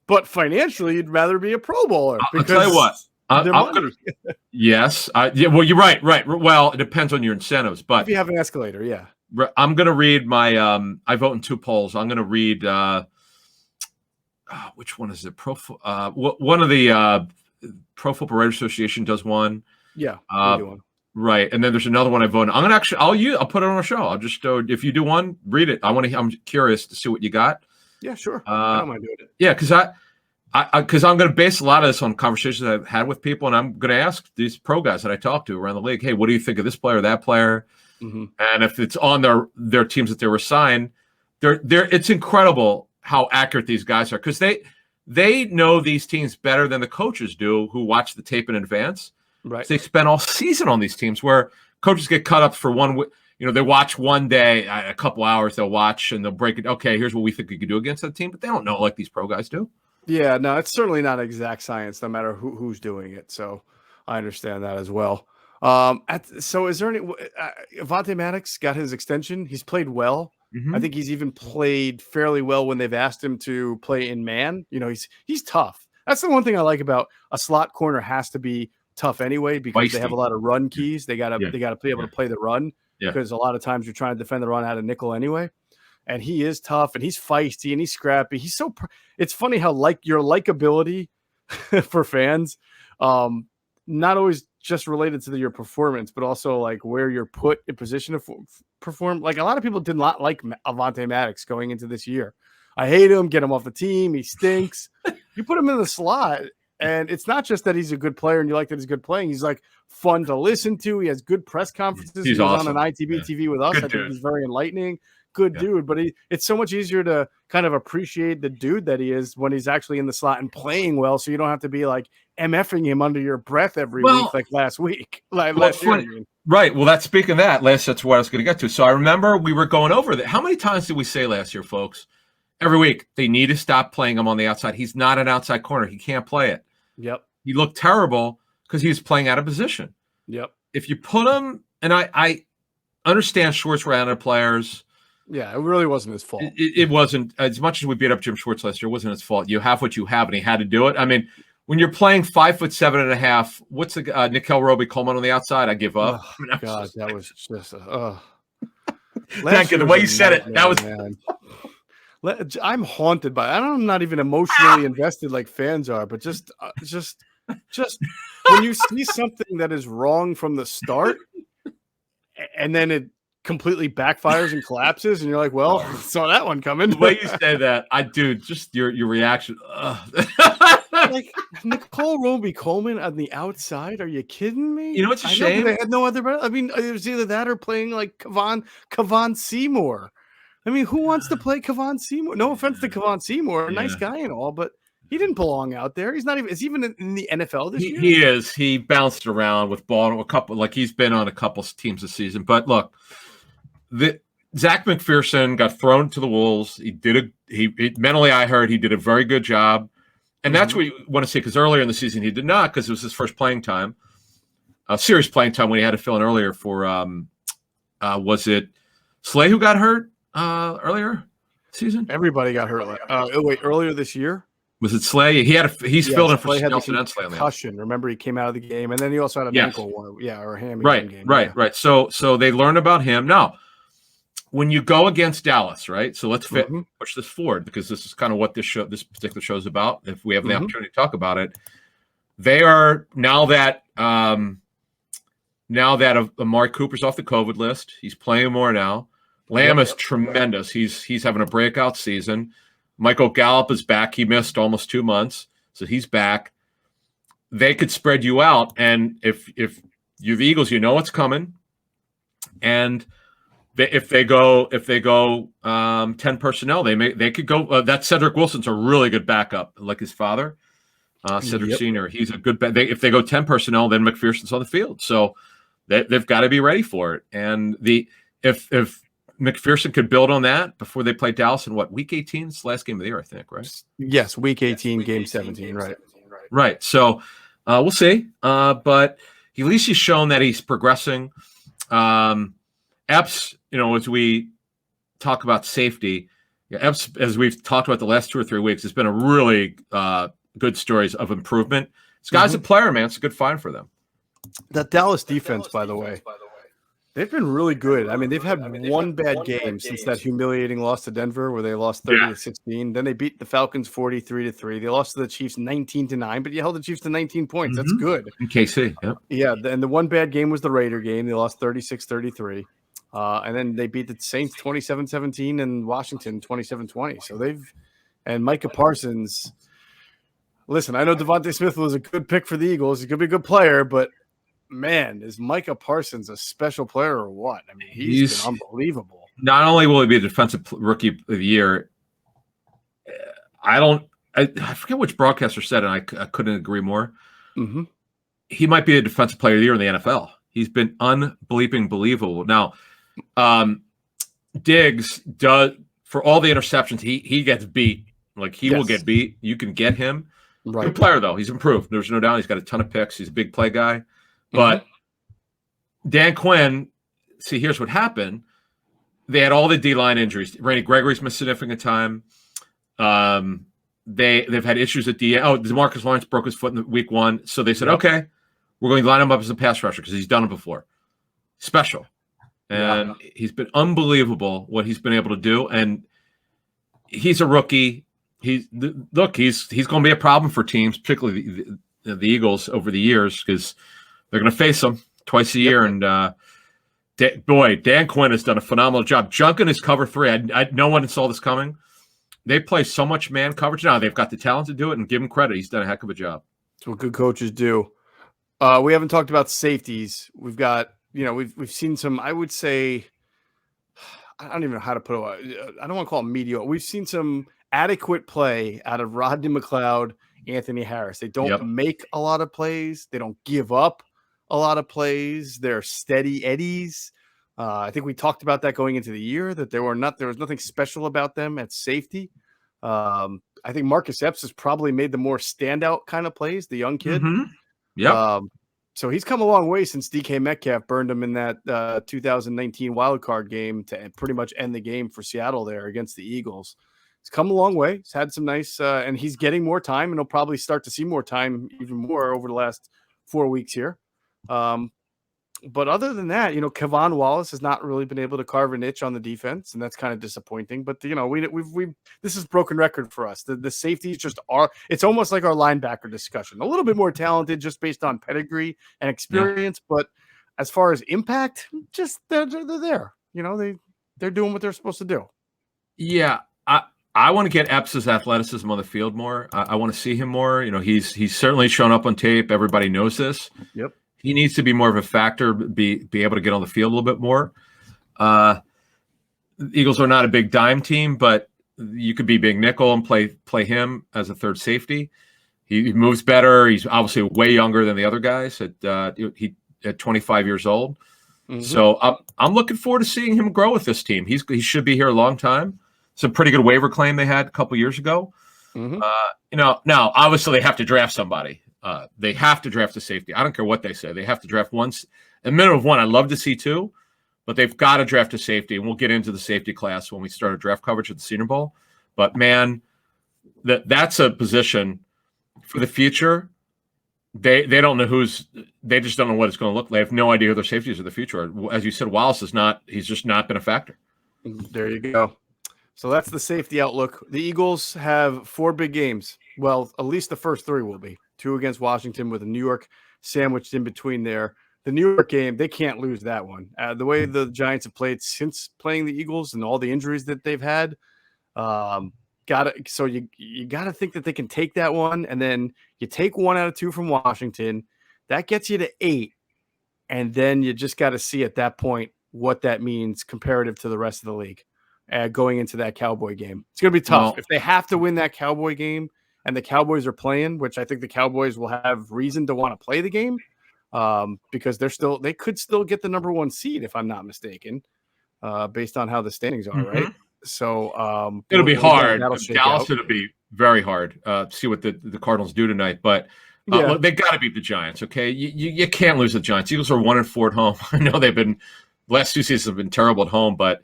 But financially, you'd rather be a Pro Bowler. I'll tell you what. Yes. Well, you're right. Right. Well, it depends on your incentives, but if you have an escalator, yeah. I'm going to read my. I vote in 2 polls. I'm going to read. Which one is it? One of the Pro Football Writers Association does one. Yeah. We do one. Right, and then there's another one I voted. I'm gonna I'll put it on a show. I'll just if you do one, read it. I'm curious to see what you got. Yeah, sure. I don't mind doing it. Yeah, because I'm gonna base a lot of this on conversations I've had with people, and I'm gonna ask these pro guys that I talk to around the league, hey, what do you think of this player, that player? And if it's on their teams that they were assigned, it's incredible how accurate these guys are because they know these teams better than the coaches do who watch the tape in advance. Right. So they spend all season on these teams where coaches get cut up for one. They watch one day, a couple hours. They'll watch and they'll break it. Okay, here's what we think we could do against that team, but they don't know like these pro guys do. Yeah, no, it's certainly not exact science, no matter who's doing it. So I understand that as well. So is there any? Avonte Maddox got his extension. He's played well. I think he's even played fairly well when they've asked him to play in man. He's tough. That's the one thing I like about a slot corner. Has to be tough anyway because they have a lot of run keys. They gotta be able to play the run because a lot of times you're trying to defend the run out of nickel anyway. And he is tough and he's feisty and he's scrappy. He's it's funny how your likability for fans, not always just related to your performance, but also like where you're put in position to perform. Like a lot of people did not like Avonte Maddox going into this year. I hate him. Get him off the team. He stinks. You put him in the slot. And it's not just that he's a good player and you like that he's good playing. He's like fun to listen to. He has good press conferences. He's awesome. On an ITB TV with us. I think he's very enlightening. Good dude. But it's so much easier to kind of appreciate the dude that he is when he's actually in the slot and playing well. So you don't have to be like MFing him under your breath every week like last week. Last year, right. Well, speaking of that, that's what I was going to get to. So I remember we were going over that. How many times did we say last year, folks? Every week, they need to stop playing him on the outside. He's not an outside corner. He can't play it. Yep. He looked terrible because he was playing out of position. Yep. If you put him, and I understand short rounded players, Yeah, it really wasn't his fault. It wasn't, as much as we beat up Jim Schwartz last year, it wasn't his fault. You have what you have, and he had to do it. I mean, when you're playing 5'7.5", what's the Nickel Roby-Coleman on the outside? I give up. Oh, I mean, God, that was just thank you. The way you said it, that was. Man. I'm haunted by it. I'm not even emotionally invested like fans are, but just when you see something that is wrong from the start, and then it completely backfires and collapses, and you're like, "Well, saw that one coming." The way you say that, just your reaction. Like Nicole Roby-Coleman on the outside. Are you kidding me? You know, it's a shame. They had no other. I mean, it was either that or playing like Kevon Seymour. I mean, who wants to play Kevon Seymour? No offense to Kevon Seymour, nice guy and all, but he didn't belong out there. He's not even. Is he even in the NFL this year? He is. He bounced around with Baltimore a couple. Like he's been on a couple teams this season. But look, Zach McPherson got thrown to the wolves. He mentally, I heard he did a very good job, and that's what you want to see. Because earlier in the season he did not, because it was his first playing time, serious playing time when he had to fill in earlier for. Was it Slay who got hurt? Earlier season, everybody got hurt. Earlier this year, was it Slay? He's filled in for Nelson and Slay on the concussion. Remember, he came out of the game, and then he also had an ankle one, or a hammy. Right. So they learned about him. Now, when you go against Dallas, right? So let's push this forward, because this is kind of what this particular show is about. If we have the opportunity to talk about it, they are now that Amari Cooper's off the COVID list, he's playing more now. Lamb is tremendous. He's having a breakout season. Michael Gallup is back. He missed almost 2 months, so he's back. They could spread you out, and if you're the Eagles, you know what's coming. And if they go 10 personnel, they could go. That Cedric Wilson's a really good backup, like his father, Cedric Senior. He's a good. If they go 10 personnel, then McPherson's on the field, so they've got to be ready for it. And if McPherson could build on that before they play Dallas in week 18? It's the last game of the year, I think, right? Yes, week 18, game 17, right. Right. So we'll see. But at least he's shown that he's progressing. Epps, as we talk about safety, Epps, as we've talked about the last 2 or 3 weeks, has been a really good stories of improvement. This guy's a player, man. It's a good find for them. That Dallas defense, by the way, they've been really good. I mean, they've had one bad game since that humiliating loss to Denver, where they lost 30-16. Then they beat the Falcons 43-3. They lost to the Chiefs 19-9, but you held the Chiefs to 19 points. That's good. In KC, yeah. And the one bad game was the Raider game. They lost 36-33. And then they beat the Saints 27-17 and Washington 27-20. So and Micah Parsons. Listen, I know Devontae Smith was a good pick for the Eagles. He's going to be a good player, but man, is Micah Parsons a special player or what? I mean, he's been unbelievable. Not only will he be a defensive rookie of the year, I forget which broadcaster said it, and I couldn't agree more. He might be a defensive player of the year in the NFL. He's been unbelievable. Now, Diggs does, for all the interceptions, he gets beat. Like, he will get beat. You can get him. Right. Good player, though. He's improved. There's no doubt. He's got a ton of picks. He's a big play guy. But Dan Quinn, see, here's what happened. They had all the D-line injuries. Randy Gregory's missed significant time. They've had issues at the end. Oh, DeMarcus Lawrence broke his foot in week 1. So they said, okay, we're going to line him up as a pass rusher because he's done it before. Special. And he's been unbelievable what he's been able to do. And he's a rookie. He's going to be a problem for teams, particularly the Eagles over the years, because they're going to face him twice a year. And Dan Quinn has done a phenomenal job. Junkin is cover 3. No one saw this coming. They play so much man coverage now. They've got the talent to do it, and give him credit. He's done a heck of a job. That's what good coaches do. We haven't talked about safeties. We've got, we've seen some, I would say, I don't even know how to put it. I don't want to call it mediocre. We've seen some adequate play out of Rodney McLeod, Anthony Harris. They don't make a lot of plays. They don't give up a lot of plays. They're steady eddies. I think we talked about that going into the year, that there was nothing special about them at safety. I think Marcus Epps has probably made the more standout kind of plays, the young kid. So he's come a long way since DK Metcalf burned him in that 2019 wildcard game to pretty much end the game for Seattle there against the Eagles. He's come a long way. He's had some nice, and he's getting more time, and he'll probably start to see more time even more over the last 4 weeks here. But other than that, Kevon Wallace has not really been able to carve a niche on the defense, and that's kind of disappointing. But we've this is broken record for us. The safeties just are. It's almost like our linebacker discussion. A little bit more talented, just based on pedigree and experience. Yeah. But as far as impact, just they're there. They're doing what they're supposed to do. Yeah, I want to get Epps' athleticism on the field more. I want to see him more. He's certainly shown up on tape. Everybody knows this. Yep. He needs to be more of a factor, be able to get on the field a little bit more. The Eagles are not a big dime team, but you could be big nickel and play him as a third safety. He moves better. He's obviously way younger than the other guys at 25 years old. Mm-hmm. So I'm looking forward to seeing him grow with this team. He should be here a long time. It's a pretty good waiver claim they had a couple years ago. Mm-hmm. Now obviously they have to draft somebody. They have to draft a safety. I don't care what they say. They have to draft a minimum of one. I'd love to see two, but they've got to draft a safety, and we'll get into the safety class when we start a draft coverage at the Senior Bowl. But, man, that's a position for the future. They don't know they just don't know what it's going to look like. They have no idea who their safeties of the future are. As you said, Wallace he's just not been a factor. There you go. So that's the safety outlook. The Eagles have 4 big games. Well, at least the first 3 will be. 2 against Washington with a New York sandwiched in between there. The New York game, they can't lose that one. The way the Giants have played since playing the Eagles and all the injuries that they've had, you got to think that they can take that one, and then you take 1 out of 2 from Washington. That gets you to 8, and then you just got to see at that point what that means comparative to the rest of the league going into that Cowboy game. It's going to be tough. If they have to win that Cowboy game, and the Cowboys are playing, which I think the Cowboys will have reason to want to play the game because they could still get the number 1 seed, if I'm not mistaken, based on how the standings are, mm-hmm. right? So it'll be hard. Dallas, it'll be very hard. See what the Cardinals do tonight, but they got to beat the Giants. Okay, you can't lose the Giants. Eagles are 1-4 at home. I know they've been last 2 seasons have been terrible at home, but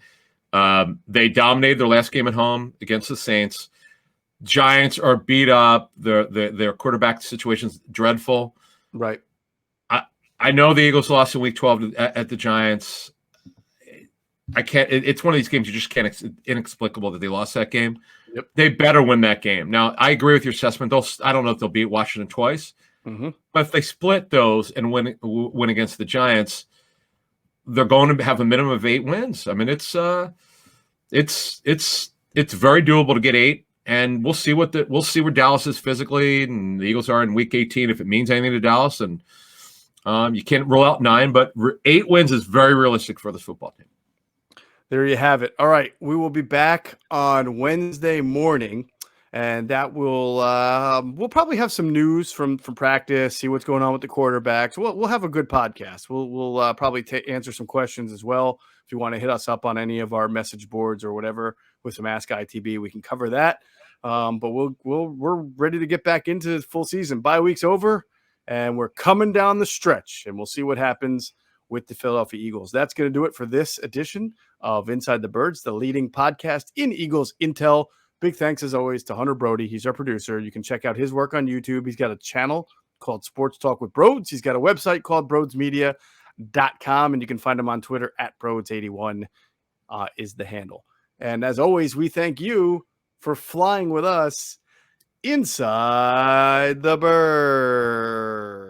they dominated their last game at home against the Saints. Giants are beat up. Their quarterback situation's dreadful. Right. I know the Eagles lost in Week 12 at the Giants. I can't. It's one of these games you just can't. It's inexplicable that they lost that game. Yep. They better win that game. Now, I agree with your assessment. I don't know if they'll beat Washington twice, mm-hmm. but if they split those and win against the Giants, they're going to have a minimum of 8 wins. I mean, it's very doable to get 8. And we'll see where Dallas is physically, and the Eagles are in Week 18 if it means anything to Dallas. And you can't rule out 9, but 8 wins is very realistic for this football team. There you have it. All right, we will be back on Wednesday morning, and that will we'll probably have some news from practice, see what's going on with the quarterbacks. We'll have a good podcast. We'll probably answer some questions as well. If you want to hit us up on any of our message boards or whatever with some Ask ITB, we can cover that. But we're ready to get back into full season. Bye week's over, and we're coming down the stretch, and we'll see what happens with the Philadelphia Eagles. That's going to do it for this edition of Inside the Birds, the leading podcast in Eagles intel. Big thanks, as always, to Hunter Brody. He's our producer. You can check out his work on YouTube. He's got a channel called Sports Talk with Broads. He's got a website called broadsmedia.com, and you can find him on Twitter at Broads81 is the handle. And as always, we thank you for flying with us inside the bird.